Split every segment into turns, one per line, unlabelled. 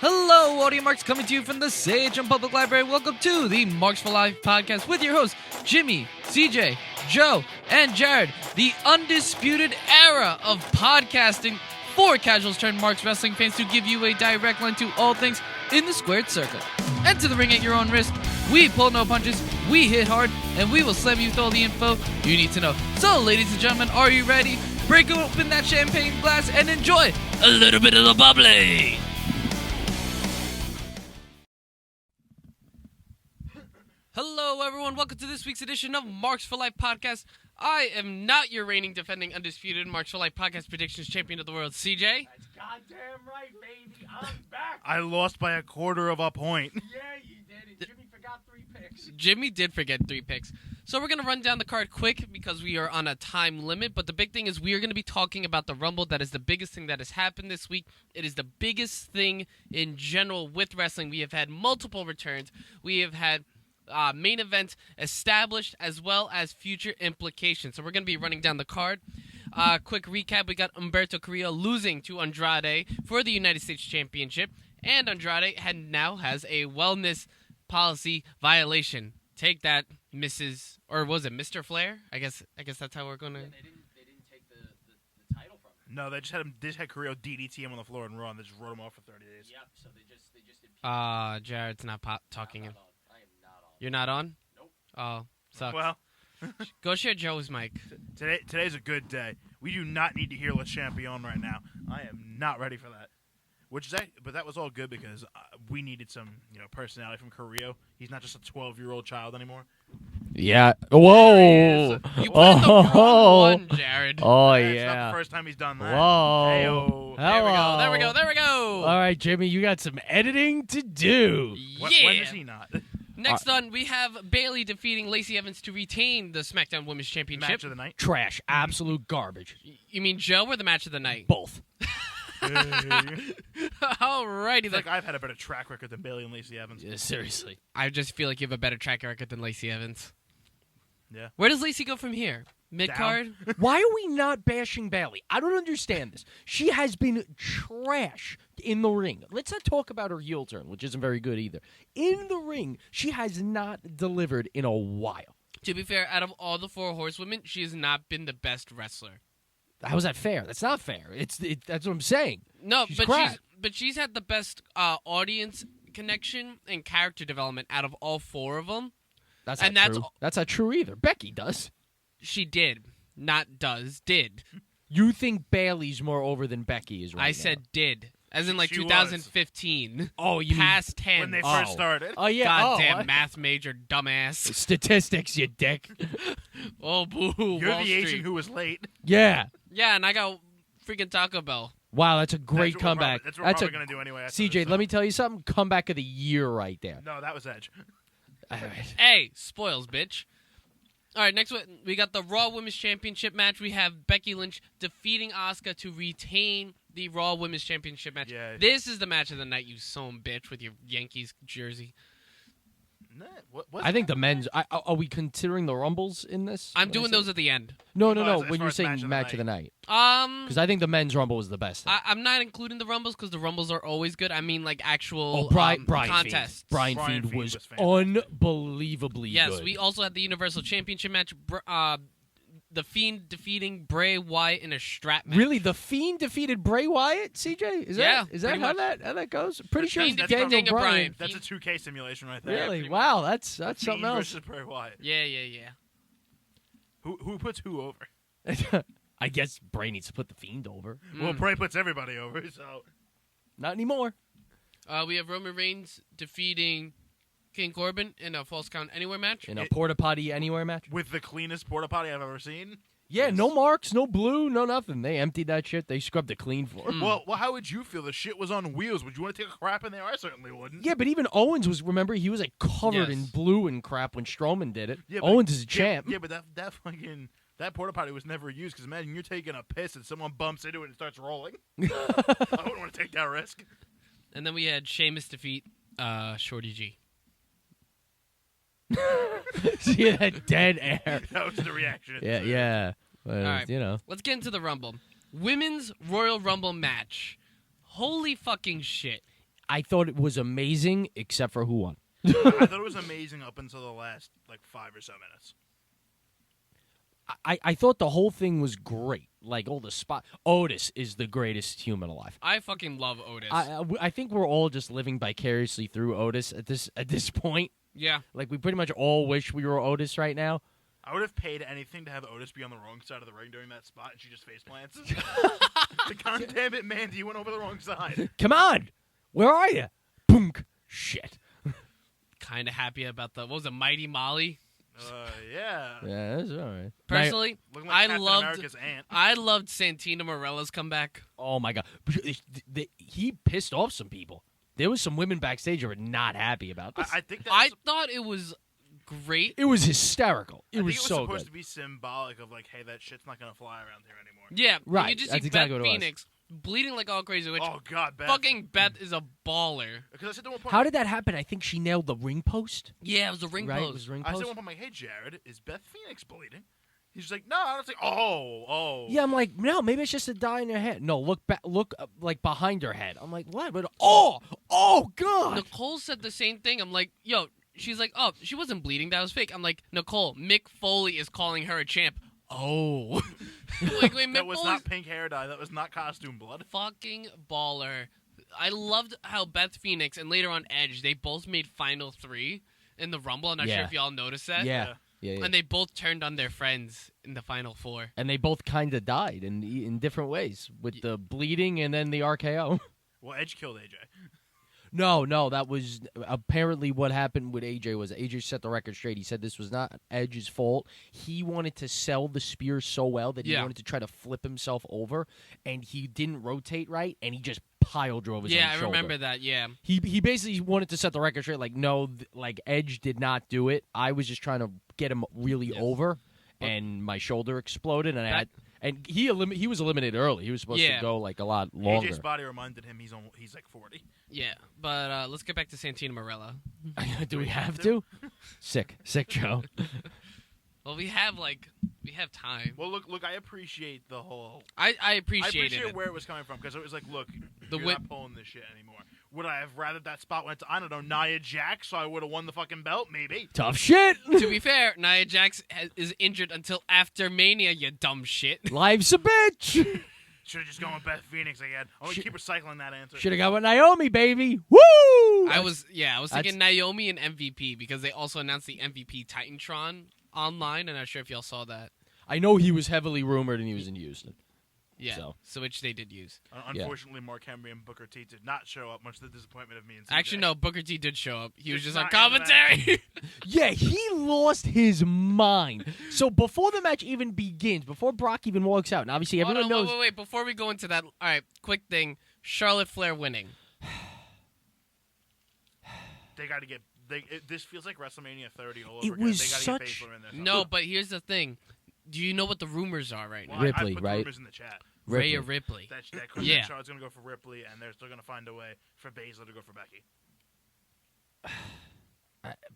Hello, Audio Marks, coming to you from the Sage and Public Library. Welcome to the Marks for Life podcast with your hosts, Jimmy, CJ, Joe, and Jared. The undisputed era of podcasting for casuals turned Marks wrestling fans to give you a direct line to all things in the squared circle. Enter the ring at your own risk. We pull no punches, we hit hard, and we will slam you with all the info you need to know. So, ladies and gentlemen, are you ready? Break open that champagne glass and enjoy a little bit of the bubbly. Hello, everyone. Welcome to this week's edition of Marks for Life podcast. I am not your reigning, defending, undisputed Marks for Life podcast predictions champion of the world, CJ.
That's goddamn right, baby. I'm back.
I lost by a quarter of a point.
Yeah, you did. And Jimmy forgot 3 picks.
Jimmy did forget 3 picks. So we're going to run down the card quick because we are on a time limit. But the big thing is we are going to be talking about the Rumble. That is the biggest thing that has happened this week. It is the biggest thing in general with wrestling. We have had multiple returns. We have had main event established as well as future implications. So we're going to be running down the card. Quick recap, we got Humberto Carrillo losing to Andrade for the United States Championship, and Andrade now has a wellness policy violation. Take that, Mrs. or was it Mr. Flair? I guess that's how we're going to...
Yeah, they didn't take the title from him.
No, they just had Carrillo DDT him on the floor and Raw, and they just wrote him off for 30 days.
Yep, so they just did...
Jared's not talking.
I am not on.
You're not on?
Nope.
Oh, sucks.
Well,
Go share Joe's mic.
today's a good day. We do not need to hear Le Champion right now. I am not ready for that. But that was all good because we needed some, personality from Carrillo. He's not just a 12-year-old child anymore.
Yeah. Whoa.
You put in the wrong one, Jared.
Oh,
It's
yeah.
not the first time he's done that.
Whoa.
Hey-o.
There we go.
All right, Jimmy, you got some editing to do.
When does he not?
Next on, we have Bayley defeating Lacey Evans to retain the SmackDown Women's Championship.
Match of the night?
Trash. Absolute garbage.
You mean Joe or the match of the night?
Both.
Alrighty
It's
then.
like I've had a better track record than Bayley and Lacey Evans.
Yeah, seriously.
I just feel like you have a better track record than Lacey Evans.
Yeah.
Where does Lacey go from here? Mid-card?
Why are we not bashing Bayley? I don't understand this. She has been trash in the ring. Let's not talk about her heel turn, which isn't very good either. In the ring, she has not delivered in a while.
To be fair, out of all the 4 horsewomen, she has not been the best wrestler.
How is that fair? That's not fair. That's what I'm saying.
No,
She's
but
crap.
she's had the best audience connection and character development out of all 4 of them.
That's
And
not
that's
true. That's not true either. Becky does.
She did. Not does. Did.
You think Bayley's more over than Becky is right
I
now.
said did. As in like
She was.
2015.
Oh, you
Past 10.
When they
Oh.
first started.
Oh, yeah.
Goddamn math major dumbass.
Statistics, you dick.
Oh, boo.
You're
Wall
the Asian
Street.
who was late.
Yeah.
Yeah, and I got freaking Taco Bell.
Wow, that's a great
That's what we're
comeback.
probably- That's what we're probably going to do anyway. after
CJ,
this,
let me tell you something. Comeback of the year right there.
No, that was Edge.
All right.
Hey, spoils, bitch. All right, next one, we got the Raw Women's Championship match. We have Becky Lynch defeating Asuka to retain the Raw Women's Championship match.
Yeah.
This is the match of the night, you son bitch, with your Yankees jersey.
Nah, what
I think the men's. Are we considering the Rumbles in this?
I'm doing those at the end.
No.
No, as
When
far
you're
as
saying match of the night,
Um,
because I think the men's Rumble was the best.
I'm not including the Rumbles because the Rumbles are always good. I mean, like actual
Brian
contests.
Fiend. Brian
Brian
Fiend
Fiend
was
was fantastic.
unbelievably
Yes,
good.
we also had the Universal Championship match. The Fiend defeating Bray Wyatt in a strap match.
Really, the Fiend defeated Bray Wyatt. CJ, is
Yeah,
that
pretty
how
much.
that goes? Pretty sure it's
Fiend
Daniel
defeating
Bryan.
Bryan.
That's a 2K simulation right there.
Really?
pretty
Wow, that's
Fiend
something else.
versus Bray Wyatt.
Yeah.
Who puts who over?
I guess Bray needs to put the Fiend over.
Well, Bray puts everybody over, so...
Not anymore.
We have Roman Reigns defeating King Corbin in a False Count Anywhere match.
In a porta potty anywhere match.
With the cleanest porta potty I've ever seen.
Yeah, no marks, no blue, no nothing. They emptied that shit. They scrubbed it clean for him.
Well, how would you feel? The shit was on wheels. Would you want to take a crap in there? I certainly wouldn't.
Yeah, but even Owens was, remember, he was like covered in
Yes.
blue and crap when Strowman did it.
Yeah, but-
Owens is a champ.
Yeah, but that fucking... That porta potty was never used because imagine you're taking a piss and someone bumps into it and starts rolling. I wouldn't want to take that risk.
And then we had Sheamus defeat Shorty G.
See that dead air.
That was the reaction.
Yeah.
All right.
You know.
Let's get into the Rumble. Women's Royal Rumble match. Holy fucking shit.
I thought it was amazing, except for who won.
I thought it was amazing up until the last 5 or so minutes.
I thought the whole thing was great. Like all the spot. Otis is the greatest human alive.
I fucking love Otis.
I think we're all just living vicariously through Otis at this point.
yeah.
Like we pretty much all wish we were Otis right now.
I would have paid anything to have Otis be on the wrong side of the ring during that spot, and she just face plants. God damn it, Mandy, you went over the wrong side.
Come on, where are you? Boom. Shit.
Kind of happy about what was it, Mighty Molly?
Yeah.
Yeah, that's all right.
Personally,
Looking like
I
Captain
loved
America's aunt.
I loved Santino Morella's comeback.
Oh my god, he pissed off some people. There was some women backstage who were not happy about this.
I think
I
that's
thought it was great.
It was hysterical.
I think
was
it was
so
supposed
good.
to be symbolic of like, hey, that shit's not gonna fly around here anymore.
Yeah,
Right,
You just
that's
see
exactly
Beth
what it was.
Phoenix bleeding like all crazy, which
Oh God, Beth.
fucking Beth is a baller.
Because I said to one point,
How did that happen? I think she nailed the ring post.
Yeah, it was a ring
Right, it
post.
was ring
I said
post.
at one point, I'm like, hey, Jared, is Beth Phoenix bleeding? He's just like, no. I was like, oh.
Yeah, I'm like, no, maybe it's just a dye in her head. No, look back, look like behind her head. I'm like, what? But oh god.
Nicole said the same thing. I'm like, yo, she's like, oh, she wasn't bleeding. That was fake. I'm like, Nicole, Mick Foley is calling her a champ. Oh. Like, wait, Mick
That was
Foley's
not pink hair dye. That was not costume blood.
fucking baller. I loved how Beth Phoenix and later on Edge, they both made Final 3 in the Rumble. I'm not sure
Yeah.
if y'all noticed that.
Yeah.
And they both turned on their friends in the Final 4.
And they both kind of died in different ways with the bleeding and then the RKO.
Well, Edge killed AJ.
No, that was apparently what happened with AJ was AJ set the record straight. He said this was not Edge's fault. He wanted to sell the spear so well that he
Yeah.
wanted to try to flip himself over, and he didn't rotate right, and he just pile drove his own
Yeah, I
shoulder.
remember that, yeah.
He basically wanted to set the record straight. Like, no, like Edge did not do it. I was just trying to get him really
Yes.
over, and my shoulder exploded, and
That-
he was eliminated early. He was supposed
Yeah.
to go like a lot longer.
AJ's body reminded him he's like 40.
Yeah, but let's get back to Santino Morella.
Do we have to? Sick Joe.
Well, we have time.
Well, look, I appreciate the whole.
I
I
appreciated
appreciate
it.
where it was coming from because it was like, look,
The
you're
whip-
not pulling this shit anymore. Would I have rather that spot went to, I don't know, Nia Jax, so I would have won the fucking belt? Maybe.
Tough shit.
To be fair, Nia Jax is injured until after Mania, you dumb shit.
Life's a bitch.
Should have just gone with Beth Phoenix again. I'm going to keep recycling that answer.
Should have got with Naomi, baby. Woo!
I was thinking Naomi and MVP because they also announced the MVP Titantron online, and I'm not sure if y'all saw that.
I know he was heavily rumored and he was in Houston.
Yeah, so which they did use.
Unfortunately, Mark Henry and Booker T did not show up, much to the disappointment of me and CJ.
Actually, no, Booker T did show up. He was
Just
just on
not into that.
commentary.
Yeah, he lost his mind. So before the match even begins, before Brock even walks out, and obviously
Hold
everyone
on,
knows.
wait. Before we go into that, all right, quick thing. Charlotte Flair winning.
They got to get. This feels like WrestleMania 30 all over
It
again.
was
They got to
such-
get Baszler in there.
No, but here's the thing. Do you know what the rumors are right now?
Well,
Ripley,
I put
right?
the rumors in the chat.
Rhea Ripley.
That
Yeah.
Charlotte's going to go for Ripley, and they're still going to find a way for Baszler to go for Becky.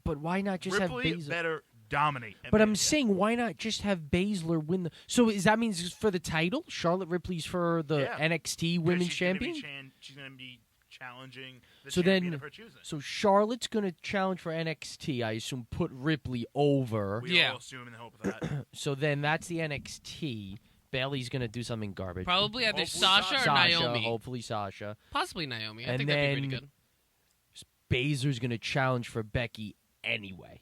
But why not just
Ripley
have Baszler?
better dominate. at
But I'm
Mania.
saying, why not just have Baszler win the? So is that means it's for the title? Charlotte Ripley's for the
Yeah.
NXT
'Cause
Women's
she's gonna be
Champion.
she's going to be challenging the
So
champion
then-
of her choosing.
So Charlotte's gonna challenge for NXT. I assume put Ripley over.
We
Yeah.
all assume in the hope of that.
So then that's the NXT. Bailey's gonna do something garbage.
Probably either
Hopefully
Sasha or
Sasha,
Naomi.
hopefully Sasha.
Possibly Naomi. I
And
think that'd be pretty
then-
good.
Baszler's gonna challenge for Becky anyway.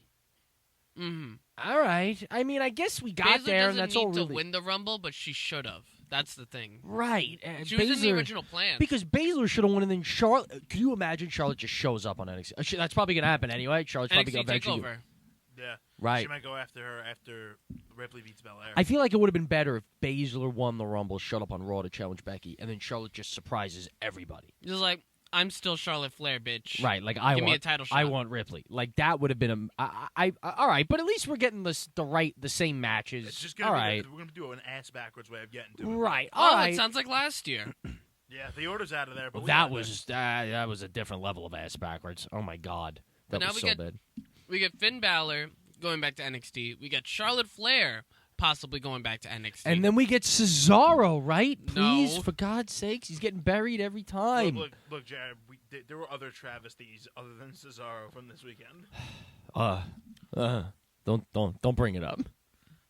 Mm-hmm.
All right. I mean, I guess we got
Baszler
there,
doesn't
and that's
need
all
to
really
win the Rumble, but she should have. That's the thing.
right.
She was in the
Baszler-
original plan.
Because Baszler should have won, and then Charlotte. Could you imagine Charlotte just shows up on NXT? That's probably gonna happen anyway. Charlotte's probably
NXT
gonna eventually.
Takeover.
Yeah.
Right.
She might go after her after Ripley beats Belair.
I feel like it would have been better if Baszler won the Rumble, showed up on Raw to challenge Becky, and then Charlotte just surprises everybody.
Just like, I'm still Charlotte Flair, bitch.
Right, like
Give me a title shot.
I want Ripley. Like that would have been all right, but at least we're getting the same matches.
It's just gonna
all
be
right,
we're gonna do an ass backwards way of getting to it.
right,
Oh,
all
it
right.
sounds like last year.
Yeah, the order's out of there. But
Well,
we
that
got
was that was a different level of ass backwards. Oh my god, that
But now
was
we
so
get-
bad.
We get Finn Balor going back to NXT. We got Charlotte Flair possibly going back to NXT.
And then we get Cesaro, right? Please,
No.
for God's sakes, he's getting buried every time.
Look, Jared. There were other travesties other than Cesaro from this weekend.
Don't bring it up.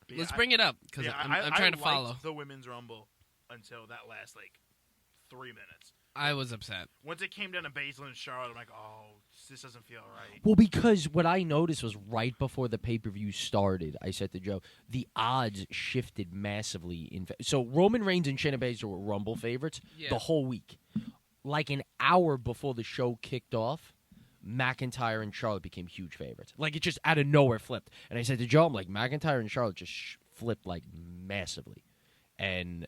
But
Let's
yeah,
bring it up because
Yeah,
I'm trying to
liked
follow.
the Women's Rumble until that last 3 minutes.
I was upset.
Once it came down to Baszler and Charlotte, I'm like, oh, this doesn't feel right.
Well, because what I noticed was right before the pay-per-view started, I said to Joe, the odds shifted massively. So Roman Reigns and Shayna Baszler were Rumble favorites the whole week. Like an hour before the show kicked off, McIntyre and Charlotte became huge favorites. Like, it just out of nowhere flipped. And I said to Joe, I'm like, McIntyre and Charlotte just flipped, massively. And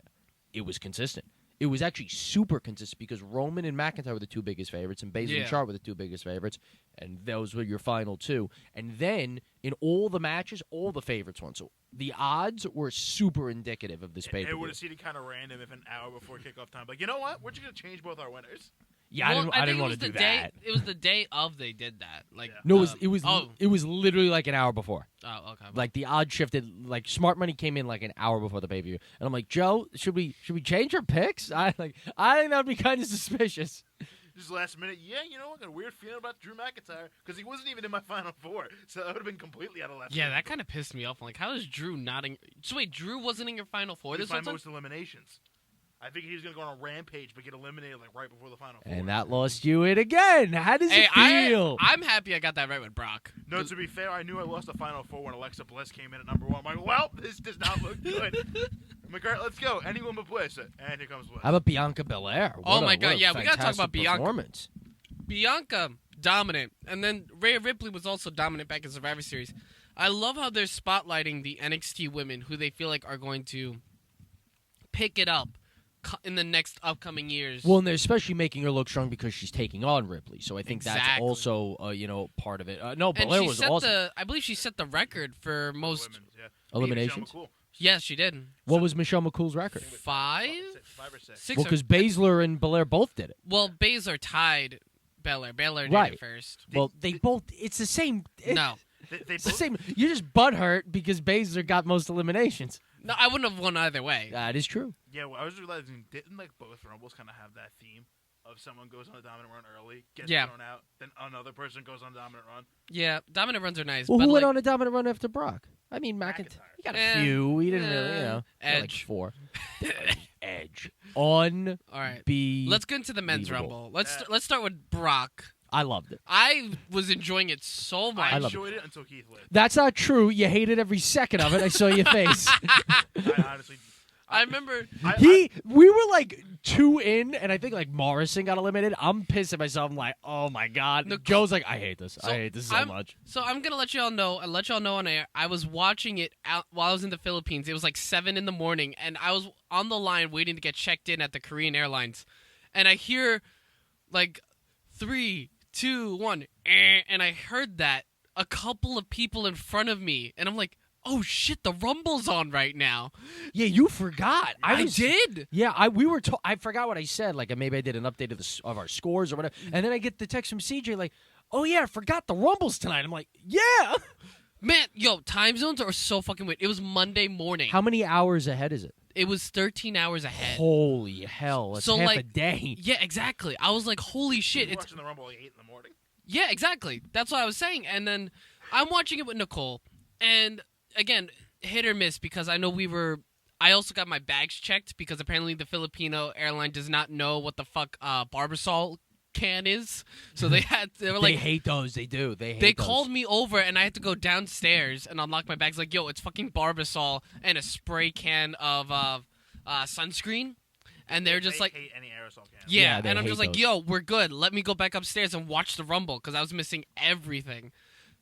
it was consistent. It was actually super consistent because Roman and McIntyre were the two biggest favorites, and Baszler and Charlotte were the two biggest favorites, and those were your final two. And then, in all the matches, all the favorites won. So the odds were super indicative of this pay-per-view.
It would have seemed kind of random if an hour before kickoff time, you know what? We're just going to change both our winners.
Yeah, I didn't want to do that.
It was the day of they did that.
No, it was literally an hour before.
Oh, okay.
The odds shifted. Smart money came in an hour before the pay-per-view, and I'm like, Joe, should we change our picks? I think that would be kind of suspicious.
Just last minute, you know, I got a weird feeling about Drew McIntyre because he wasn't even in my final four, so that would have been completely out of left.
Yeah, that kind of pissed me off. I'm like, how is Drew not in? So wait, Drew wasn't in your final four this
time?
time?
Most eliminations. I think he was going to go on a rampage, but get eliminated right before the final four.
And that lost you it again. How does it feel?
I'm happy I got that right with Brock.
No, to be fair, I knew I lost the final four when Alexa Bliss came in at number one. I'm like, well, this does not look good. I'm like, all right, let's go. Anyone but Bliss. And here comes Bliss.
How about Bianca Belair?
Oh my God, yeah, we got to talk about
Bianca.
Bianca. Bianca, dominant. And then Rhea Ripley was also dominant back in Survivor Series. I love how they're spotlighting the NXT women who they feel like are going to pick it up in the next upcoming years.
Well, and they're especially making her look strong because she's taking on Ripley. So I think that's also, part of it. No, Belair was awesome.
I believe she set the record for most
eliminations.
Yes, she did.
What was Michelle McCool's record?
5
or 6.
6
well, because Baszler and Belair both did it.
Well, Baszler tied Belair. Belair did it first.
Well, they both. It's the same.
No.
It's the same. You're just butthurt because Baszler got most eliminations.
No, I wouldn't have won either way.
That is true.
Yeah, well, I was realizing, didn't both Rumbles kind of have that theme of someone goes on a dominant run early, gets thrown out, then another person goes on a dominant run?
Yeah, dominant runs are nice.
Well,
but
who went on a dominant run after Brock? I mean, McIntyre. He got a few. He didn't really,
Edge.
4. Edge.
All right. Let's get into the men's
Beatable.
Rumble. Let's start with Brock.
I loved it.
I was enjoying it so much.
I enjoyed it until Keith left.
That's not true. You hated every second of it. I saw your face.
I honestly...
I remember
we were 2 in, and I think Morrison got eliminated. I'm pissed at myself. I'm like, oh my God. Joe's like, I hate this. I hate this so much.
So I'm gonna let y'all know. I'll let y'all know on air. I was watching it out while I was in the Philippines. It was 7 in the morning, and I was on the line waiting to get checked in at the Korean Airlines, and I hear 3, 2, 1, and I heard that a couple of people in front of me, and I'm like, oh shit, the Rumble's on right now.
Yeah, you forgot.
I did.
Yeah, I forgot what I said. Maybe I did an update of our scores or whatever. And then I get the text from CJ oh yeah, I forgot the Rumble's tonight. I'm like, yeah.
Man, time zones are so fucking weird. It was Monday morning.
How many hours ahead is it?
It was 13 hours ahead.
Holy hell, that's half a day.
Yeah, exactly. I was like, holy shit.
You're watching the Rumble 8 in the morning?
Yeah, exactly. That's what I was saying. And then I'm watching it with Nicole, and again, hit or miss because I know I also got my bags checked because apparently the Filipino airline does not know what the fuck Barbasol can is. So they were
they hate those. They do.
They called me over and I had to go downstairs and unlock my bags. Yo, it's fucking Barbasol and a spray can of sunscreen. And they're just
hate any aerosol cans.
Yeah, and I'm just
those.
yo, we're good. Let me go back upstairs and watch the Rumble because I was missing everything.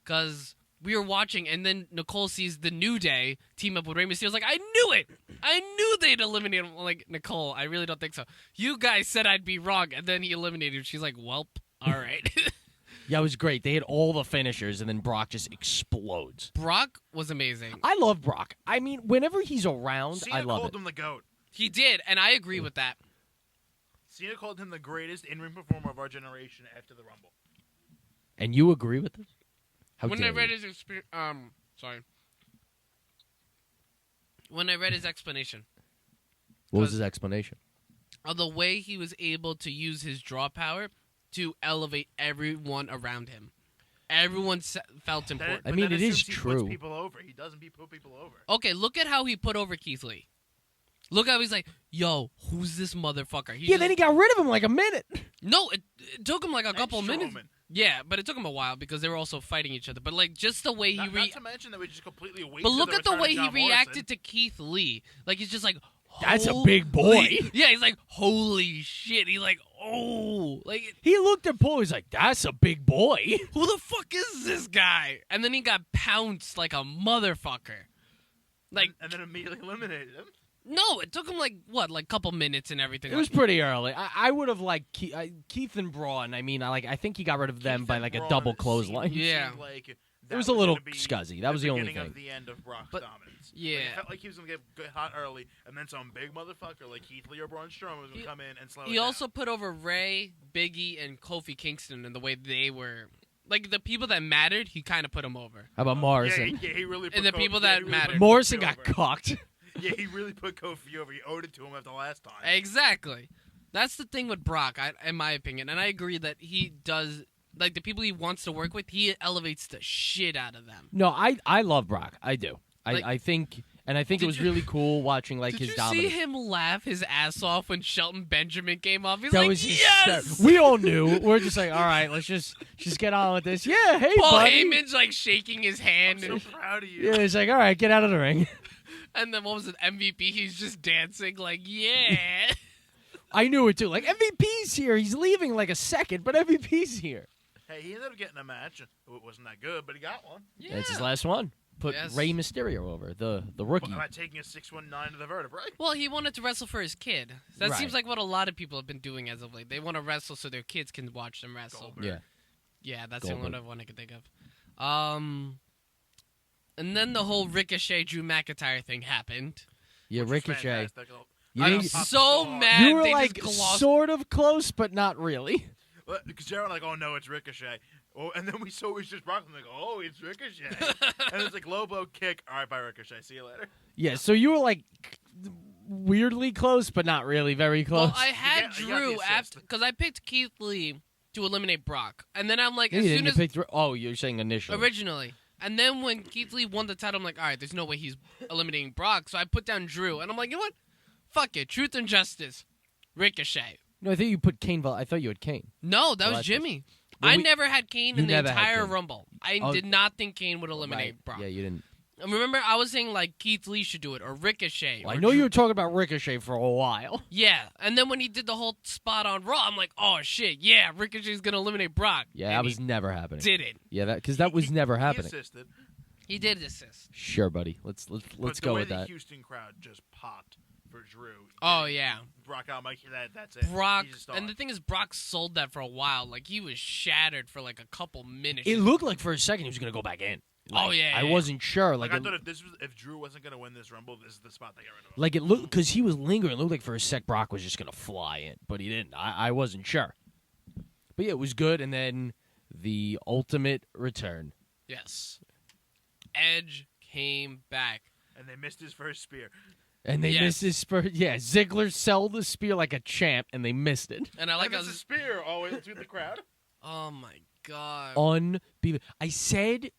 Because we were watching, and then Nicole sees the New Day team up with Rey Mysterio. I was like, I knew it! I knew they'd eliminate him. I'm like, Nicole, I really don't think so. You guys said I'd be wrong, and then he eliminated him. She's like, welp, all right.
Yeah, it was great. They hit all the finishers, and then Brock just explodes.
Brock was amazing.
I love Brock. I mean, whenever he's around,
Cena
I love
called
it.
him the GOAT.
He did, and I agree with that.
Cena called him the greatest in-ring performer of our generation after the Rumble.
And you agree with this? How
When
dare
I read
you.
his experience, sorry. When I read his explanation
What was his explanation?
of the way he was able to use his draw power to elevate everyone around him. Everyone felt important.
I mean,
that
it is
assumes he
true.
Puts people over. He doesn't put people over.
Okay, look at how he put over Keith Lee. Look how he's like, yo, who's this motherfucker?
Yeah, then he got rid of him like a minute.
No, it took him like a couple
And
minutes.
Strowman.
Yeah, but it took him a while because they were also fighting each other. But like just the way he
Not to mention that we just completely wasted.
But look
the
at the
return
way
of
he
John
reacted
Morrison.
to Keith Lee. Like he's just like,
That's a
"Holy-"
big boy.
Yeah, he's like, holy shit. He's like, oh, like
He looked at Paul. He's like, "That's a big boy."
who the fuck is this guy? And then he got pounced like a motherfucker. Like
and then immediately eliminated him.
no, it took him like what, like couple minutes and everything.
It was pretty early. I would have liked Keith and Braun. I mean, I think he got rid of them
Keith
by
and
like a
Braun
double
seemed-
closline.
Yeah.
seemed like
It
that
was a little
gonna be
scuzzy. That was the only
beginning
thing.
of the end of Brock's
But-
dominance.
Yeah.
Like, it felt like he was gonna get hot early, and then some big motherfucker like Keith Lee or Braun Strowman was gonna come in and slow it
He
down.
also put over Ray, Biggie, and Kofi Kingston in the way they were. Like the people that mattered, he kind of put them over.
How about Morrison?
Yeah, he really. Put
And the
Kofi-
people
yeah,
that
he really
mattered.
put
Morrison
Kofi
got
over.
cocked.
Yeah, he really put Kofi over. He owed it to him after last time.
Exactly. That's the thing with Brock, in my opinion, and I agree that he does. Like the people he wants to work with, he elevates the shit out of them.
No, I love Brock. I do.
Like-
I think it
Did
was
you-
really cool watching like
Did
his
you
dominance.
see him laugh his ass off when Shelton Benjamin came off? He's
That
like,
was
yes!
We all knew. We're just like, all right, let's just get on with this. Yeah, hey,
Paul
buddy.
Heyman's like shaking his
I'm
hand,
so proud of you.
Yeah, he's like, all right, get out of the ring.
and then what was it? MVP? He's just dancing like, yeah.
I knew it too. Like MVP's here. He's leaving like a second, but MVP's here.
Hey, he ended up getting a match. It wasn't that good, but he got one.
Yeah.
That's his last one. Put
Yes.
Rey Mysterio over the rookie.
By taking a 619 to the vertebrae.
Well, he wanted to wrestle for his kid. That
Right.
seems like what a lot of people have been doing as of late. They want to wrestle so their kids can watch them wrestle.
Goldberg.
Yeah.
Yeah, that's the only
Goldberg.
one I can think of. And then the whole Ricochet Drew McIntyre thing happened.
Yeah,
Which was
Ricochet.
fantastic.
You
I'm
didn't-
so mad.
You were
they
like
just glossed.
sort of close, but not really.
Because they were like, oh no, it's Ricochet. Oh, and then we saw it was just Brock. I'm like, oh, it's Ricochet. And it's like Lobo kick. All right, bye Ricochet. See you later.
Yeah, so you were like weirdly close, but not really very close.
Well, I had
You got the
Drew
assist.
after because I picked Keith Lee to eliminate Brock, and then I'm like,
Yeah,
as
you
soon
didn't
as
pick through. Oh, you're saying initially.
originally, and then when Keith Lee won the title, I'm like, all right, there's no way he's eliminating Brock, so I put down Drew, and I'm like, you know what? Fuck it, Truth and Justice, Ricochet.
No, I think you put Kane. I thought you had Kane.
No, that
Well,
was
that's
Jimmy.
Well,
I
we-
never had Kane
you
in the
never had
entire
Kane.
Rumble. I
Oh,
did not think Kane would eliminate
Right.
Brock.
Yeah, you didn't.
And remember, I was saying like Keith Lee should do it or Ricochet.
Well,
or
I know
Drew.
you were talking about Ricochet for a while.
Yeah, and then when he did the whole spot on Raw, I'm like, oh shit, yeah, Ricochet's gonna eliminate Brock.
Yeah,
And
that was
he
never happening.
did it.
Yeah, because that was never happening.
He assisted.
He did assist.
Sure, buddy. Let's
But
go
the way
with
the
that.
Houston crowd just popped for Drew.
Oh yeah,
Brock out, Mike. That's it.
Brock.
He's a star.
And the thing is, Brock sold that for a while. Like he was shattered for like a couple minutes.
It looked like for a second he was gonna go back in.
Oh, yeah,
I
yeah.
wasn't sure.
Like
Like,
I thought if Drew wasn't gonna win this Rumble, this is the spot they got rid of him.
like it looked because he was lingering. It looked like for a sec Brock was just gonna fly in, but he didn't. I wasn't sure. But yeah, it was good. And then the ultimate return.
Yes. Edge came back.
And they missed his first spear.
And they
Yes.
missed his spur. Yeah, Ziggler sold the spear like a champ, and they missed it.
And I like
and
how
it's a spear always through the crowd.
oh my god.
Unbelievable. I said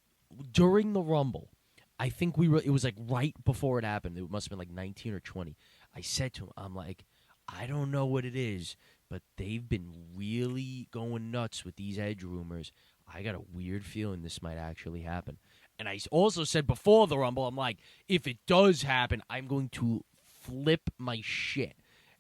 during the Rumble, I think it was like right before it happened. It must have been like 19 or 20. I said to him, I'm like, I don't know what it is, but they've been really going nuts with these Edge rumors. I got a weird feeling this might actually happen. And I also said before the Rumble, I'm like, if it does happen, I'm going to flip my shit.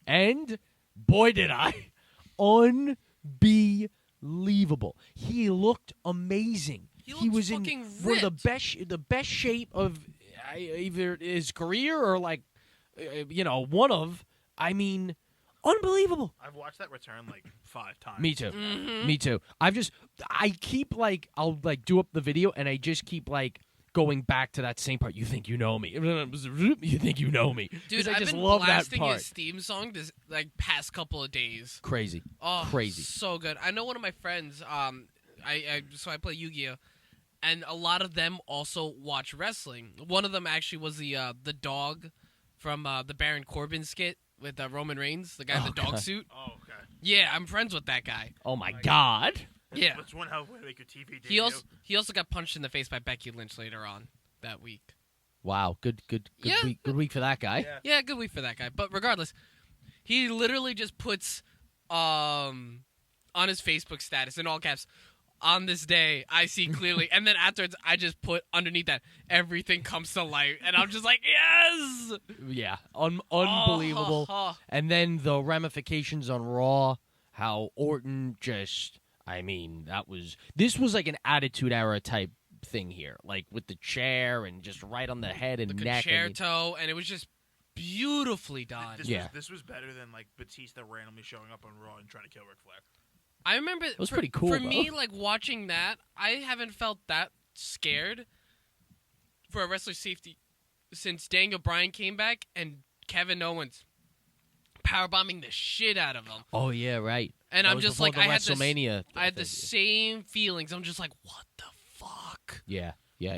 And boy, did I. Unbelievable. He looked amazing.
He looked
was in
fucking
for the
ripped.
best shape of either his career or like one of. I mean, unbelievable.
I've watched that return like 5 times.
Me too.
Mhm.
Me too. I keep like I'll like do up the video and I just keep like going back to that same part. You think you know me? You think you know me? 'Cause
Dude,
I
I've
just
been
love that
blasting
part.
his theme song this like past couple of days.
Crazy.
Oh,
Crazy.
so good. I know one of my friends. I play Yu-Gi-Oh, and a lot of them also watch wrestling. One of them actually was the dog from the Baron Corbin skit with Roman Reigns, the guy in the dog
God.
suit.
Oh, okay.
Yeah, I'm friends with that guy.
Oh my God.
Yeah.
That's one hell of a way to make your TV debut.
He also got punched in the face by Becky Lynch later on that week.
Wow. Good
Yeah.
week. Good week for that guy.
Yeah.
Yeah, good week for that guy. But regardless, he literally just puts on his Facebook status in all caps, "On this day, I see clearly." And then afterwards, I just put underneath that, "Everything comes to light." And I'm just like, yes!
Yeah. Unbelievable.
Oh.
And then the ramifications on Raw, how Orton just, this was like an Attitude Era type thing here, like with the chair and just right on the head and
The
neck.
concerto, and it was just beautifully done.
This was better than like Batista randomly showing up on Raw and trying to kill Ric Flair.
I remember
it was pretty cool.
For
though.
me, like watching that, I haven't felt that scared for a wrestler safety since Daniel Bryan came back and Kevin Owens powerbombing the shit out of him.
Oh yeah, right.
And
That
I'm
was
just
before
like,
the WrestleMania.
I had the
thing.
same feelings. I'm just like, what the fuck?
Yeah.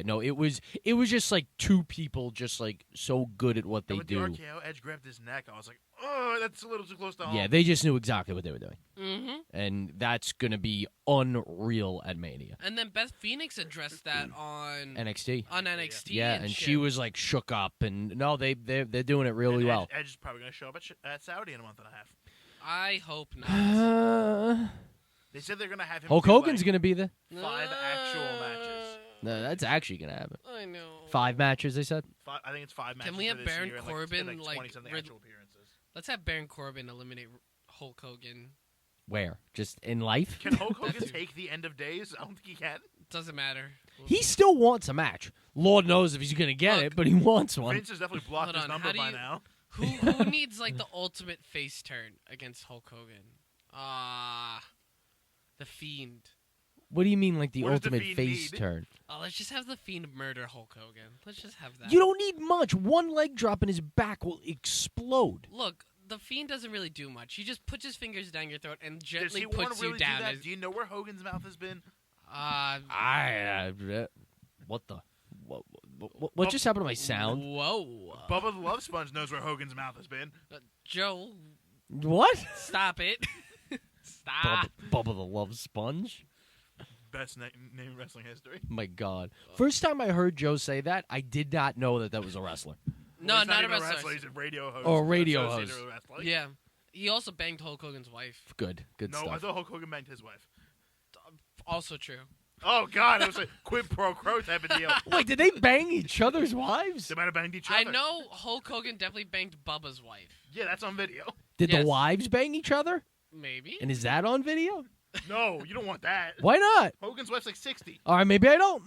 No, it was just like two people just like so good at what they
and with
do.
the RKO, Edge grabbed his neck. I was like, oh, that's a little too close to home.
Yeah, they just knew exactly what they were doing,
Mm-hmm.
and that's gonna be unreal at Mania.
And then Beth Phoenix addressed that on
NXT.
NXT.
Yeah, and
shit.
she was like shook up, and no, they're doing it really
And
well.
Edge is probably going to show up at Saudi in a month and a half.
I hope not.
They said they're going to have him
Hulk
do,
Hogan's
like,
gonna be there.
5 actual matches.
No, that's actually gonna happen.
I know.
5 matches, they said.
I think it's 5 matches.
Can we
for
have
this
Baron
year and,
Corbin,
and,
like,
20-something
rid-
actual appearances.
Let's have Baron Corbin eliminate Hulk Hogan.
Where? Just in life?
Can Hulk Hogan take the end of days? I don't think he can.
Doesn't matter.
He still wants a match. Lord knows if he's gonna get
Look,
it, but he wants one.
Vince has definitely blocked
Hold
his
on,
number
how do
by
you-
now.
Who needs like the ultimate face turn against Hulk Hogan? The Fiend.
What do you mean, like the
What does The
ultimate
Fiend
face
need?
turn?
Oh, let's just have the Fiend murder Hulk Hogan. Let's just have that.
You don't need much. One leg drop and his back will explode.
Look, the Fiend doesn't really do much. He just puts his fingers down your throat and
Does
gently
he want
puts
to really
you down.
do that? Do you know where Hogan's mouth has been?
What the? What just happened to my sound?
Whoa.
Bubba the Love Sponge knows where Hogan's mouth has been.
Joe,
What?
stop it. Stop.
Bubba the Love Sponge?
Best name in wrestling history.
My God. First time I heard Joe say that, I did not know that was a wrestler.
No,
He's
not a
even
wrestler.
He's a radio host.
Oh, a radio
associated
host.
with wrestling.
Yeah. He also banged Hulk Hogan's wife.
Good
No, I
stuff.
thought Hulk Hogan banged his wife.
Also true.
Oh, God. It was a quid pro quo type of deal.
Wait, did they bang each other's wives?
They might have banged each
I
other.
know Hulk Hogan definitely banged Bubba's wife.
Yeah, that's on video.
Did
Yes.
the wives bang each other?
Maybe.
And is that on video?
No, you don't want that.
Why not?
Hogan's wife's like 60.
All right, maybe I don't.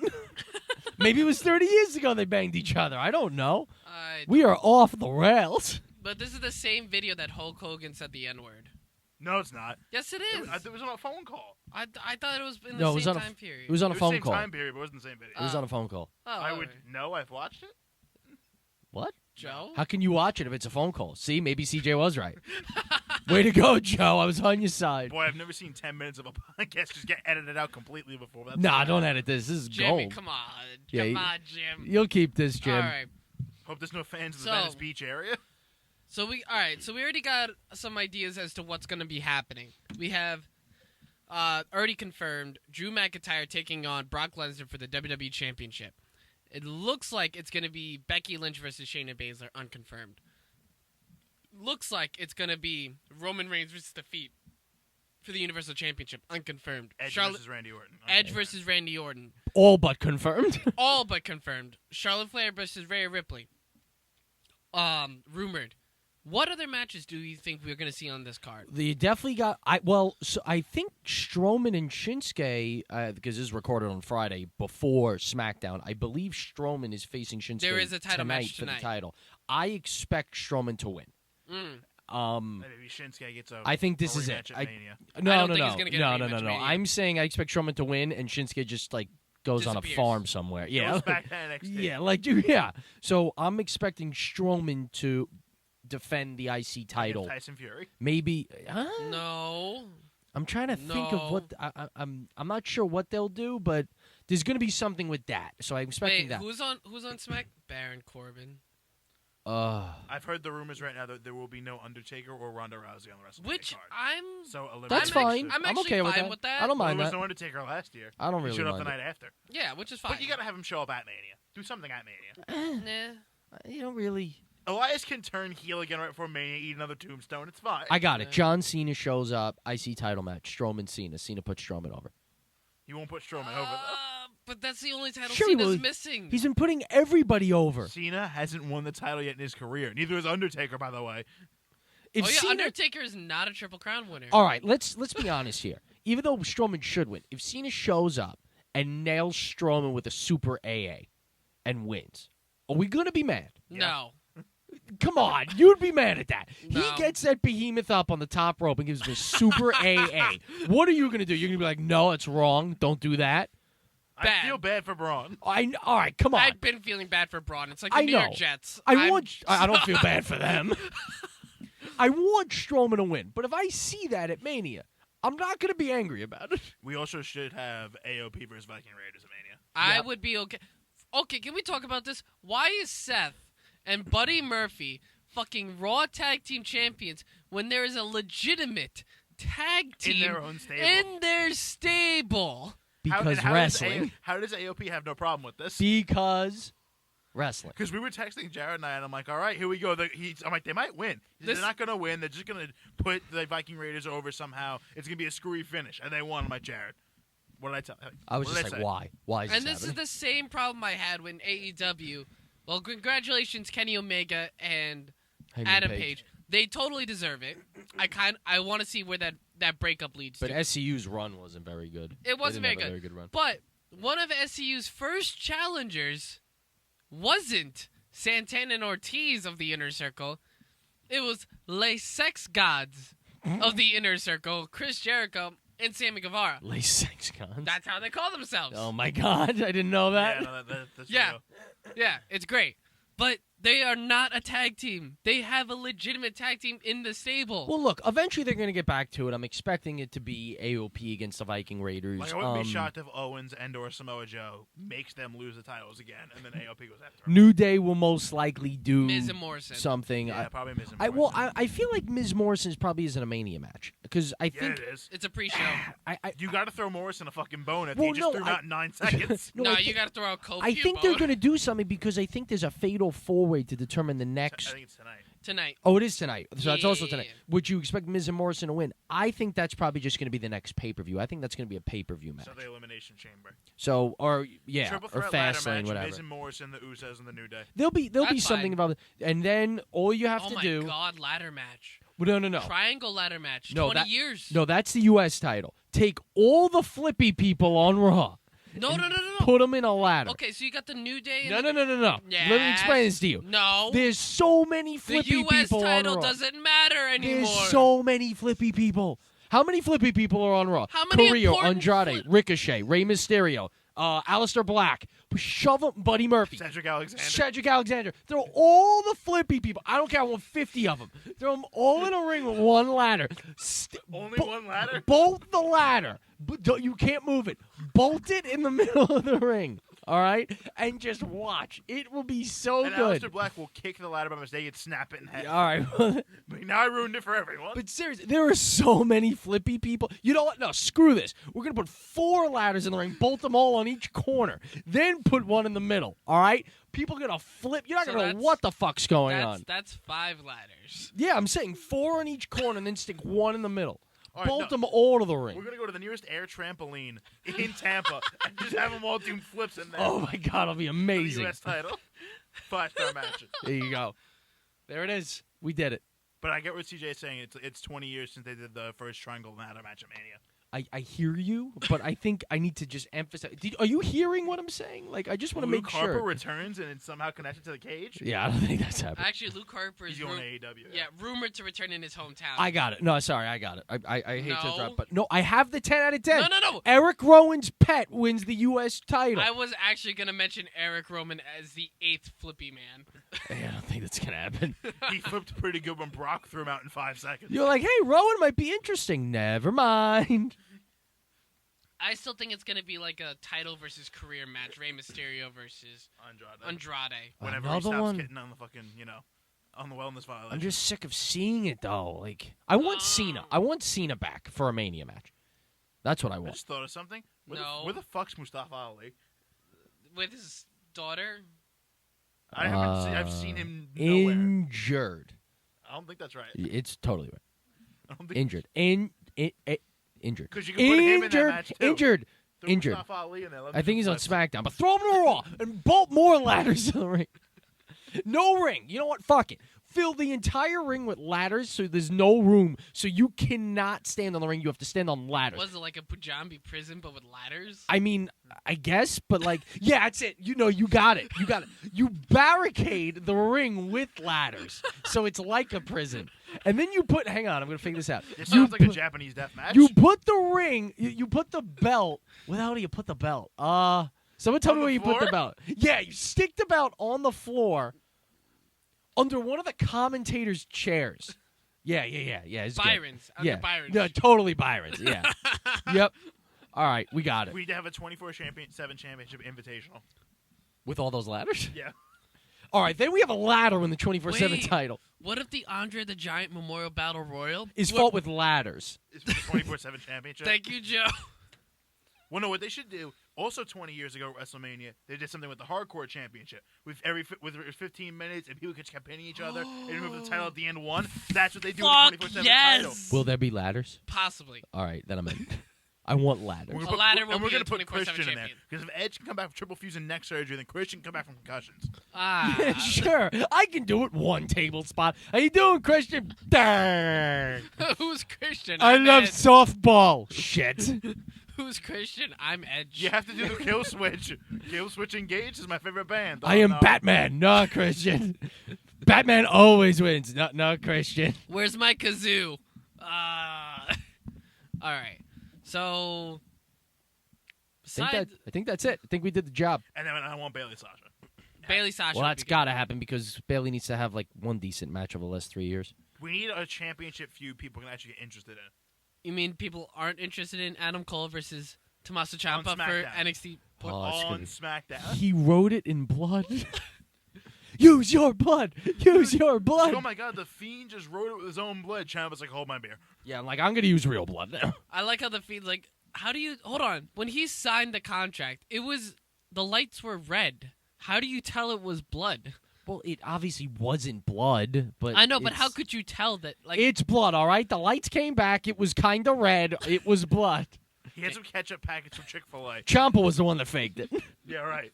Maybe it was 30 years ago they banged each other. I don't know. We are off the rails.
But this is the same video that Hulk Hogan said the N-word.
No, it's not.
Yes, it
It
is.
was on a phone call.
I thought it was in
No, it
the
was
same
on a-
time period.
It was on a
It was
phone
the same
call.
time period, but it wasn't the same video.
It was on a phone call.
Oh,
I would
alright.
know. I've watched it.
What?
Joe?
How can you watch it if it's a phone call? See, maybe CJ was right. Way to go, Joe. I was on your side.
Boy, I've never seen 10 minutes of a podcast just get edited out completely before. That's
Nah,
all.
don't edit this. This is
Jimmy,
gold.
come on.
Yeah,
Come
you-
on, Jim.
You'll keep this, Jim.
All right.
Hope there's no fans in the
So-
Venice Beach area.
So we already got some ideas as to what's going to be happening. We have already confirmed Drew McIntyre taking on Brock Lesnar for the WWE Championship. It looks like it's going to be Becky Lynch versus Shayna Baszler, unconfirmed. Looks like it's going to be Roman Reigns versus The Fiend for the Universal Championship, unconfirmed.
Edge
Charlotte-
versus Randy Orton.
Edge
Okay.
versus Randy Orton,
All but confirmed.
all but confirmed. Charlotte Flair versus Rhea Ripley, rumored. What other matches do you think we're going to see on this card?
You definitely got. So I think Strowman and Shinsuke, because this is recorded on Friday before SmackDown. I believe Strowman is facing Shinsuke.
There is a title
tonight
match
for
tonight.
the title. I expect Strowman to win.
Maybe Shinsuke gets a
I think this
a
is it.
rematch at Mania.
No,
don't
no,
think
no,
he's gonna get a
no,
rematch
no, no, no.
Mania.
I'm saying I expect Strowman to win, and Shinsuke just like goes on a
Disappears.
farm somewhere. Yeah,
Goes back to NXT.
yeah, like dude, yeah. So I'm expecting Strowman to defend the IC title.
Against Tyson Fury.
Maybe.
No.
I'm trying to think of what I'm not sure what they'll do, but there's going to be something with that. So I'm expecting
Wait,
that.
who's on Smack? Baron Corbin.
I've heard the rumors right now that there will be no Undertaker or Ronda Rousey on the WrestleMania
Which
card.
I'm
That's
fine.
I'm
I'm
actually
okay with
fine
that.
with that.
I don't
Well,
mind
there was
that.
no Undertaker last year.
I don't
He
really
showed up
mind
the
it.
night after.
Yeah, which is fine.
But you gotta have him show up at Mania. Do something at Mania.
Nah.
You don't really.
Elias can turn heel again right before Mania, eat another tombstone. It's fine.
I got it.
Yeah.
John Cena shows up. IC title match. Strowman Cena. Cena puts Strowman over.
He won't put Strowman over, though.
But that's the only title
Sure he
Cena's
will.
missing.
He's been putting everybody over.
Cena hasn't won the title yet in his career. Neither has Undertaker, by the way.
If
oh yeah,
Cena,
Undertaker is not a Triple Crown winner.
all right, let's be honest here. Even though Strowman should win, if Cena shows up and nails Strowman with a super AA and wins, are we gonna be mad?
No.
Come on, you'd be mad at that.
No.
He gets that behemoth up on the top rope and gives him a super AA. What are you gonna do? You're gonna be like, no, it's wrong. Don't do that.
I
Bad.
feel bad for Braun.
All right, come on.
I've been feeling bad for Braun. It's like the
I
New
know.
York Jets.
I don't feel bad for them. I want Strowman to win, but if I see that at Mania, I'm not going to be angry about it.
We also should have AOP versus Viking Raiders at Mania.
I
Yep.
would be okay. Okay, can we talk about this? Why is Seth and Buddy Murphy fucking Raw Tag Team Champions when there is a legitimate tag team
In their own stable.
in their stable?
Because wrestling.
How does AOP have no problem with this?
Because wrestling.
Because we were texting Jared and I, and I'm like, all right, here we go. I'm like, they might win. They're not going to win. They're just going to put the Viking Raiders over somehow. It's going to be a screwy finish. And they won. I'm like, Jared, what did I tell you?
I was
What
just
did
like,
say?
why? Why is
And
this
this is
happening?
the same problem I had when AEW. Well, congratulations, Kenny Omega and
Hangman
Adam Page. They totally deserve it. I want to see where that breakup leads
But
to.
SCU's run wasn't very good.
It wasn't
They
very
didn't have a
good.
very good run.
But one of SCU's first challengers wasn't Santana and Ortiz of the Inner Circle. It was Les Sex Gods of the Inner Circle, Chris Jericho and Sammy Guevara.
Lace sex cons.
That's how they call themselves.
Oh my god, I didn't know that.
Yeah, no, that's
Yeah.
real.
Yeah, it's great. But they are not a tag team. They have a legitimate tag team in the stable.
Well, look, eventually they're going to get back to it. I'm expecting it to be AOP against the Viking Raiders.
Like, I wouldn't be shocked if Owens and or Samoa Joe makes them lose the titles again, and then AOP goes after them.
New Day will most likely do
Miz and Morrison.
something.
Yeah, probably Miz and
I
Morrison.
feel like Ms. Morrison's probably isn't a Mania match because I
Yeah,
think
it is.
It's a pre-show.
I
You got to throw Morrison a fucking bone if
Well,
he just
no,
threw
I-
out in 9 seconds.
No,
I
you
thi-
got to throw out Kofi.
I think they're
going
going to do something because I think there's a fatal four-way to determine the
I
next.
think it's tonight.
tonight.
Oh, it is tonight. So it's also
Yeah.
tonight. Would you expect Miz and Morrison to win? I think that's probably just going to be the next pay-per-view. I think that's going to be a pay-per-view match.
So the Elimination Chamber.
So, or yeah,
Triple
or
threat ladder
Fastlane,
match,
whatever.
Miz and Morrison, the Usos, and the New Day.
There'll be
That's
something
fine.
about it, and then all you have
Oh
to
my
do.
God, ladder match.
No, no.
Triangle ladder match.
No,
20
that-
years.
No, that's the U.S. title. Take all the flippy people on Raw,
No.
put them in a ladder.
Okay, so you got the New Day. And
No. Let me
Yes.
explain this to you.
No.
There's so many
The
flippy
U.S.
people on
title
Raw.
doesn't matter anymore.
There's so many flippy people. How many flippy people are on Raw?
How many
Carrillo,
important
Andrade, Ricochet, Rey Mysterio, Aleister Black, shove them, Buddy Murphy,
Cedric Alexander.
Cedric Alexander. Throw all the flippy people. I don't care. I want 50 of them. Throw them all in a ring with one ladder.
Only one ladder?
Bolt the ladder. You can't move it. Bolt it in the middle of the ring. All right? And just watch. It will be so
And
good.
Aleister Black will kick the ladder by mistake and snap it in half.
All right.
But now I ruined it for everyone.
But seriously, there are so many flippy people. You know what? No, screw this. We're going to put 4 ladders in the ring, bolt them all on each corner, then put one in the middle. All right? People are going to flip. You're not
So
going to know
that's-
what the fuck's going on.
That's 5 ladders.
Yeah, I'm saying 4 on each corner and then stick one in the middle.
All right,
Bolt
no.
them all to the
We're
ring.
going to go to the nearest air trampoline in Tampa and just have them all do flips in there.
Oh, my God. It'll be
For the
amazing.
U.S. title. 5-star matches.
There you go. There it is. We did it.
But I get what CJ is saying. It's 20 years since they did the first triangle ladder match at Mania.
I hear you, but I think I need to just emphasize. Are you hearing what I'm saying? Like, I just want to
Luke
make
Harper
sure.
returns and it's somehow connected to the cage.
Yeah, I don't think that's happening.
Actually, Luke Harper is
He's going to AEW.
yeah, rumored to return in his hometown.
I got it. No, sorry, I got it. I hate to
No.
interrupt, but no, I have the 10 out of 10.
No.
Eric Rowan's pet wins the U.S. title.
I was actually going to mention Eric Roman as the 8th flippy man.
Hey, I don't think that's gonna happen.
He flipped pretty good when Brock threw him out in 5 seconds.
You're like, hey, Rowan might be interesting. Never mind.
I still think it's going to be like a title versus career match. Rey Mysterio versus
Andrade.
Andrade.
Whenever
Another
he stops
one.
getting on the fucking, on the wellness violation.
I'm just sick of seeing it though. Like I want Cena. I want Cena back for a Mania match. That's what I
I
want.
just thought of something.
No.
Where the fuck's Mustafa Ali?
With his daughter.
I've seen him nowhere.
Injured.
I don't think that's right.
It's totally right.
I don't think
Injured. Injured.
Because you can put him in that match too.
Injured.
Throw
Injured.
Mustafa Ali in there. Let him
I think
do
he's on
flips.
SmackDown, but throw him to Raw and bolt more ladders in the ring. No ring. You know what? Fuck it. Fill the entire ring with ladders so there's no room. So you cannot stand on the ring. You have to stand on ladders.
Was it like a Punjabi prison but with ladders?
I mean, I guess, but like, yeah, that's it. You got it. You got it. You barricade the ring with ladders. So it's like a prison. And then you put, hang on, I'm going to figure this out.
It
You
sounds like a
put-
Japanese death match.
You put the ring, you put the belt. Well, how do you put the belt? Someone tell
On
me
the
where you put the
floor?
belt. Yeah, you stick the belt on the floor under one of the commentators' chairs. Yeah. It's good.
Byron's. Under
Yeah.
Byron's.
No, totally Byron's. Yeah. Yep. All right, we got it.
We need to have a 24/7 championship invitational.
With all those ladders?
Yeah.
All right, then we have a ladder in the 24/7
Wait.
title.
What if the Andre the Giant Memorial Battle Royal
Is
What-
fought with ladders.
It's for the 24/7 championship.
Thank you, Joe.
Well, no, what they should do. Also, 20 years ago at WrestleMania, they did something with the Hardcore Championship. With 15 minutes, and people kept pinning each other, and whoever the title at the end won. That's what they do
Fuck
with the 24/7
yes.
title.
Will there be ladders?
Possibly.
All right, then I'm in. I want ladders.
We're
A
gonna put-
ladder will
and we're
be a
gonna put
24/7
Christian in there
champion.
because if Edge can come back from triple fusion neck surgery, then Christian can come back from concussions.
Yeah, sure. I can do it. One table spot. How you doing, Christian? Dang.
Who's Christian?
I
I'm
love
Ed.
softball. Shit.
Who's Christian? I'm Edge.
You have to do the kill switch. Kill switch engage is my favorite band.
I am
no.
Batman, no Christian. Batman always wins, no Christian.
Where's my kazoo? All right. So,
I think that's it. I think we did the job.
And then I want Bailey Sasha.
Bailey Sasha.
Well,
would
that's
be good.
got to happen because Bailey needs to have like one decent match over the last 3 years.
We need a championship feud people can actually get interested in.
You mean people aren't interested in Adam Cole versus Tommaso
On
Ciampa for
SmackDown.
NXT?
Put
Oh, it's
on
gonna be-
SmackDown.
He wrote it in blood. Use your blood. Use your blood.
Oh my God, the Fiend just wrote it with his own blood. Ciampa's like, hold my beer.
Yeah, like I'm gonna use real blood now.
I like how the feed like. How do you hold on? When he signed the contract, it was the lights were red. How do you tell it was blood?
Well, it obviously wasn't blood, but
I know, but
it's-
how could you tell that? Like,
it's blood? All right, the lights came back. It was kind of red. It was blood.
He had some ketchup packets from Chick-fil-A.
Ciampa was the one that faked it.
Yeah, right.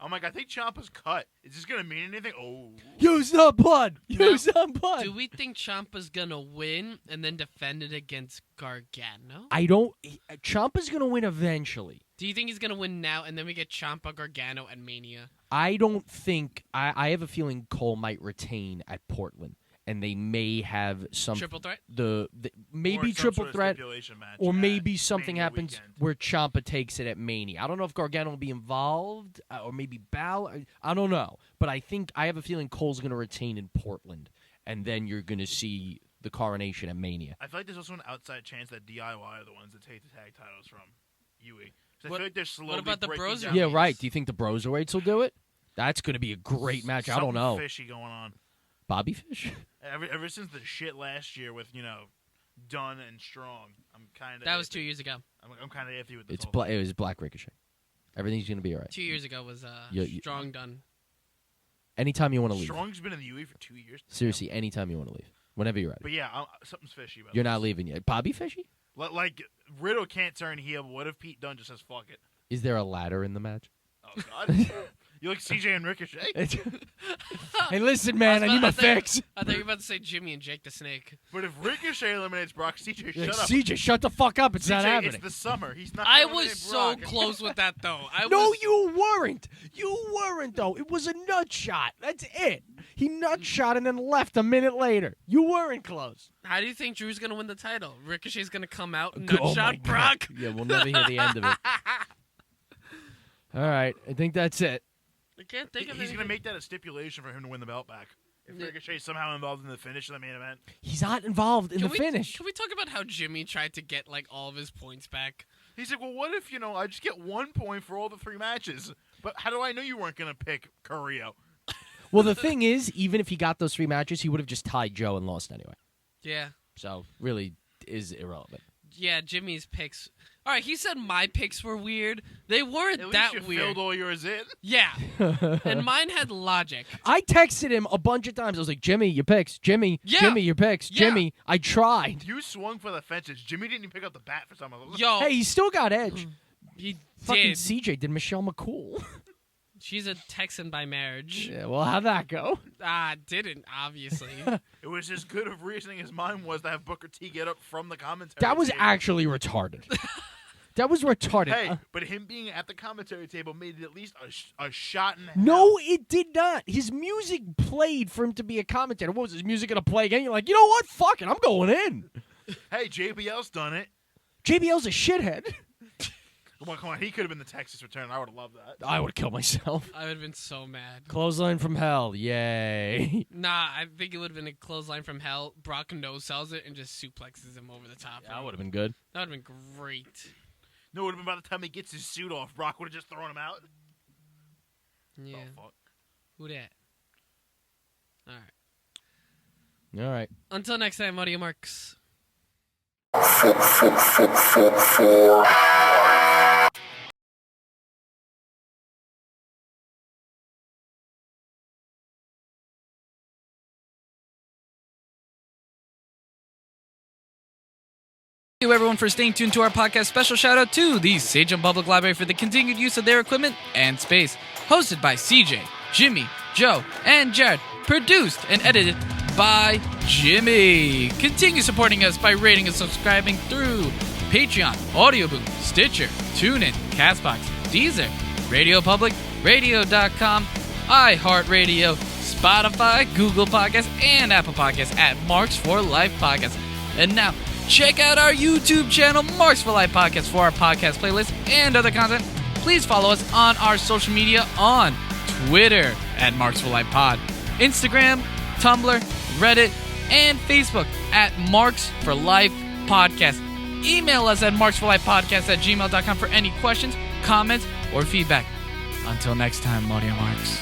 I'm like, I think Ciampa's cut. Is this going to mean anything? Oh.
Use the blood. Use the blood.
do we think Ciampa's gonna win and then defend it against Gargano?
I don't. Ciampa's gonna win eventually.
Do you think he's gonna win now and then we get Ciampa, Gargano, and Mania?
I don't think. I have a feeling Cole might retain at Portland, and they may have some
Triple threat?
the
Or
maybe
some
triple
sort of
threat.
stipulation match
Or
at
maybe something
Mania
happens
weekend.
where Ciampa takes it at Mania. I don't know if Gargano will be involved, or maybe Balor. I don't know. But I have a feeling Cole's going to retain in Portland, and then you're going to see the coronation at Mania.
I feel like there's also an outside chance that DIY are the ones that take the tag titles from UE. 'Cause I
What-
feel like they're slowly
about the
breaking
Bros
down
Yeah,
these-
right. Do you think the Broserweights will do it? That's going to be a great match. I don't
Something
know.
fishy going on.
Bobby Fish?
Ever since the shit last year with, Dunn and Strong, I'm kind of...
That was 2 years ago.
I'm kind of iffy with this
It's
whole thing.
it was Black Ricochet. Everything's going to be all right.
2 years ago was
You-
Strong done.
Anytime you want to leave.
Strong's been in the UE for 2 years.
Seriously, anytime you want to leave. Whenever you're ready.
But yeah, something's fishy about
You're
this.
not leaving yet. Bobby Fishy?
Like, Riddle can't turn heel, but what if Pete Dunne just says fuck it?
Is there a ladder in the match?
Oh, God. You like CJ and Ricochet?
Hey, listen, man, I need my fix.
I thought you were about to say Jimmy and Jake the Snake.
But if Ricochet eliminates Brock, CJ, shut up.
CJ, shut the fuck up. It's not
CJ,
happening.
It's the summer. He's not
Ah,
I
gonna
was
eliminate
so
Brock.
close with that though.
No, you weren't. You weren't, though. It was a nut shot. That's it. He nut shot and then left a minute later. You weren't close.
How do you think Drew's gonna win the title? Ricochet's gonna come out and
Oh
nut
my
shot
God.
Brock.
Yeah, we'll never hear the end of it. All right, I think that's it.
I can't think of
He's
anything.
going to make that a stipulation for him to win the belt back. If
Yeah.
Ricochet's somehow involved in the finish of the main event.
He's not involved in
Can
the
we,
finish.
Can we talk about how Jimmy tried to get like all of his points back?
He's like, well, what if, I just get 1 point for all the 3 matches? But how do I know you weren't going to pick Carrillo?
Well, the thing is, even if he got those 3 matches, he would have just tied Joe and lost anyway.
Yeah.
So, really is irrelevant.
Yeah, Jimmy's picks. All right, he said my picks were weird. They weren't
At
that
least you
weird.
filled all yours in.
Yeah. And mine had logic.
I texted him a bunch of times. I was like, Jimmy, your picks. Jimmy,
Yeah.
Jimmy, your picks.
Yeah.
Jimmy, I tried.
You swung for the fences. Jimmy didn't even pick up the bat for some of them.
Yo,
Hey, he still got edge.
he
Fucking
did.
CJ did Michelle McCool.
She's a Texan by marriage.
Yeah, well, how'd that go?
Didn't, obviously.
It was as good of reasoning as mine was to have Booker T get up from the commentary
That was
table.
actually retarded. That was retarded.
Hey, but him being at the commentary table made it at least a shot in the
No, it did not. His music played for him to be a commentator. What was his music going to play again? You're like, you know what? Fuck it. I'm going in.
Hey, JBL's done it.
JBL's a shithead.
Come on. He could have been the Texas return. I would have loved that.
I would kill myself.
I would have been so mad.
Clothesline from hell. Yay.
Nah, I think it would have been a clothesline from hell. Brock no-sells it and just suplexes him over the top.
That would have been good.
That would have been great.
No, it would have been by the time he gets his suit off, Brock would have just thrown him out.
Yeah.
Oh, fuck.
Who that? All right.
All right.
Until next time, audio marks.
Thank you everyone for staying tuned to our podcast. Special shout out to the Sagem Public Library for the continued use of their equipment and space. Hosted by CJ, Jimmy, Joe, and Jared. Produced and edited by Jimmy. Continue supporting us by rating and subscribing through Patreon, Audioboom, Stitcher, TuneIn, Castbox, Deezer, Radio Public, Radio.com, iHeartRadio, Spotify, Google Podcasts, and Apple Podcasts at Marks for Life Podcast. And now, check out our YouTube channel, Marks for Life Podcast, for our podcast playlist and other content. Please follow us on our social media on Twitter at Marks for Life Pod, Instagram, Tumblr, Reddit, and Facebook at Marks for Life Podcast. Email us at marksforlifepodcast@gmail.com for any questions, comments, or feedback. Until next time, Audio Marks.